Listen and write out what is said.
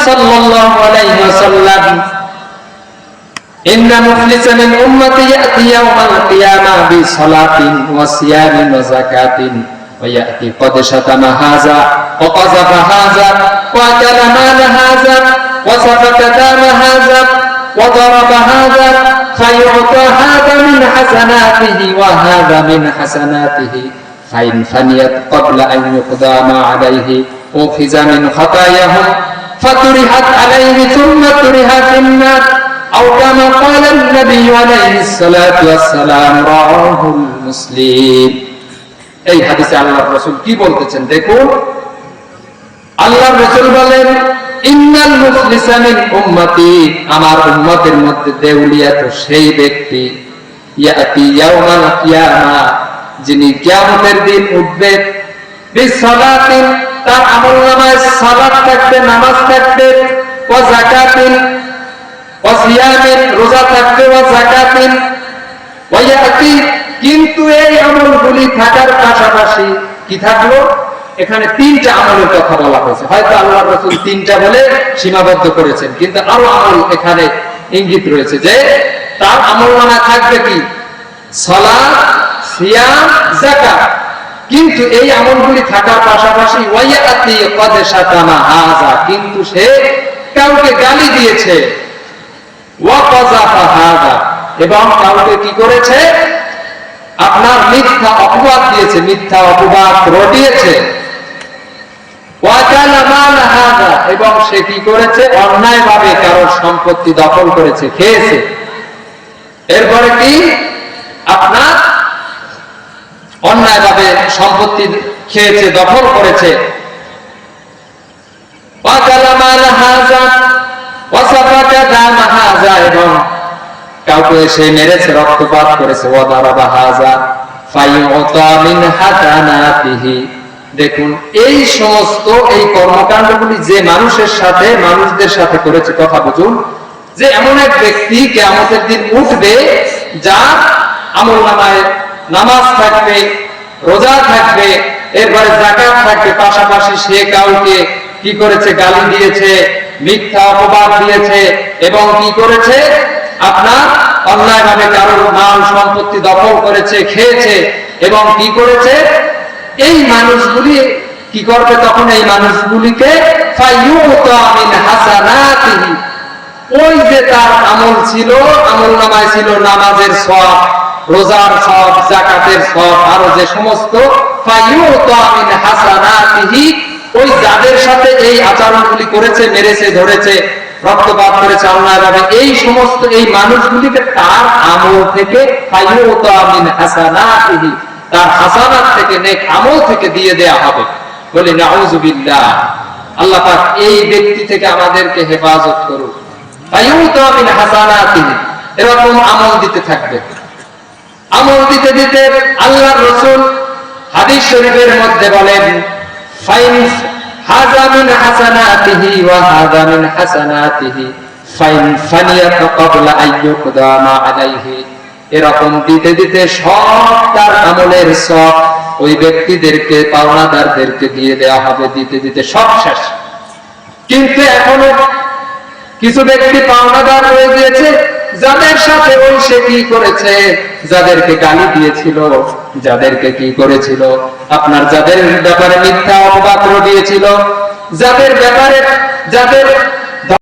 সাল্লাল্লাহু আলাইহি ওয়াসাল্লাম ইন্না মুফলিসান মিন উম্মতি ইয়াতি ইয়াওমাল কিয়ামাহ বিসালাতিন ওয়া সিয়ামিন ওয়া যাকাতিন ওয়া ইয়াতি ক্বাদ শাতামা হাযা ওয়া কাযাফা হাযা ওয়া আকালা মাল হাযা ওয়া সাফাকা দামা হাযা ওয়া দারাবা হাযা ফায়ুতা হাযা মিন হাসানাতিহি ওয়া হাযা মিন হাসানাতিহি ফাইন ফানিয়াত ক্বাবলা আন ইউকদা মা আলাইহি ওয়া ফিজা মিন খাতায়াহুম ফাতুরিহাত আলাইহি থুম্মা তুরিহা ফিন্নার আও কামা ক্বালা an-নবী আলাইহিস সালাতু ওয়াস সালাম রাওয়াহুল মুসলিম। এই হাদিসে আল্লাহর রাসূল কি বলতেছেন দেখুন। আল্লাহর রাসূল বলেন ইন্নাল মুফলিসা মিন উম্মতি, আমার উম্মতের মধ্যে দেউলিয়া তো সেই ব্যক্তি, ইয়াতি ইয়াউমাল কিয়ামাহ, যিনি কিয়ামতের দিন উঠবে, বিসালাতিন, তার আমলনামায় সালাত থাকবে, নামাজ থাকবে, ওয়া যাকাতিন, ওয়া সিয়ামিন, রোজা থাকবে, ওয়া যাকাতিন, ওয়া ইয়াতি, কিন্তু এই আমলগুলি থাকার পাশাপাশি কি থাকলো? এখানে তিনটা আমলের কথা বলা হয়েছে। হয়তো আল্লাহর রাসূল তিনটা বলে সীমাবদ্ধ করেছেন, কিন্তু আরো আমল এখানে ইঙ্গিত রয়েছে যে তার আমলনামায় থাকবে কি? সালাত, সিয়াম, যাকাত। কিন্তু এই আমলগুলি থাকার পাশাপাশি ওয়ায়াতি ক্বাদ শাতামা হাযা, কিন্তু সে কাউকে গালি দিয়েছে, ওয়া কাযাফা হাযা, এবং কাউকে কি করেছে? আপনার মিথ্যা অপবাদ দিয়েছে, মিথ্যা অপবাদ রটিয়েছে, ওয়া আকালা মাল হাযা, এবং সে কি করেছে? অন্যায়ভাবে কারোর সম্পত্তি দখল করেছে, খেয়েছে। এরপরে কি? আপনার অন্যায়ভাবে সম্পত্তি খেয়েছে, দখল করেছে। ওয়া আকালা মাল হাযা ওয়া সাফাকা দামা হাযা, এবং কাউকে সে মেরেছে, রক্তপাত করেছে। ওয়া দারাবা হাযা ফায়ুতা মিন হাসানাতিহি। দেখুন এই সমস্ত এই কর্মকাণ্ডগুলি যে মানুষের সাথে, মানুষদের সাথে করেছে, কথা বুঝুন, যে এমন এক ব্যক্তি কিয়ামতের দিন উঠবে যার আমলনামায় নামাজ থাকবে, রোজা থাকবে, এরপরে যাকাত থাকবে, পাশাপাশি সে কাউকে কি করেছে? গালি দিয়েছে, মিথ্যা অপবাদ দিয়েছে, এবং কি করেছে? আপনার অন্যায়ভাবে কারোর মাল সম্পত্তি দখল করেছে, খেয়েছে, এবং কি করেছে? এই মানুষগুলি কি করবে তখন? এই মানুষগুলিকে ফায়ুতা মিন হাসানাতিহি, ওই যে তার আমল ছিল, আমলনামায় ছিল নামাজের সওয়াব, রোজার সওয়াব, যাকাতের সওয়াব, আরো যে সমস্ত, ফায়ুতা মিন হাসানাতিহি, ওই যাদের সাথে এই আচরণগুলি করেছে, মেরেছে, ধরেছে, রক্তপাত করেছে অন্যায়ভাবে, এই সমস্ত এই মানুষগুলিকে তার আমল থেকে ফায়ুতা মিন হাসানাতিহি, তার হাসানাত থেকে, নেক আমল থেকে দিয়ে দেয়া হবে। বলি নাউযুবিল্লাহ। আল্লাহ পাক এই ব্যক্তি থেকে আমাদেরকে হেফাজত করুন। ফায়ুতা মিন হাসানাতিহি, এরকম আমল দিতে থাকবে। আমল দিতে দিতে আল্লাহর রাসূল হাদিস শরীফের মধ্যে বলেন ফাইন হাযা মিন হাসানাতিহি ওয়া হাযা মিন হাসানাতিহি ফাইন ফানিয়াত ক্বাবলা আইয়ুকদা মা আলাইহি। এরকম দিতে দিতে সব তার আমলের সব ওই ব্যক্তিদেরকে, পাওনাদারদেরকে দিয়ে দেওয়া হবে, দিতে দিতে সব শেষ। কিন্তু এখনো কিছু ব্যক্তি পাওনাদার রয়ে গিয়েছে, যাদের সাথে ওই সে কি করেছে? যাদেরকে গালি দিয়েছিল, যাদেরকে কি করেছিল? আপনার যাদের ব্যাপারে মিথ্যা অপবাদ রটিয়েছিল, যাদের ব্যাপারে, যাদের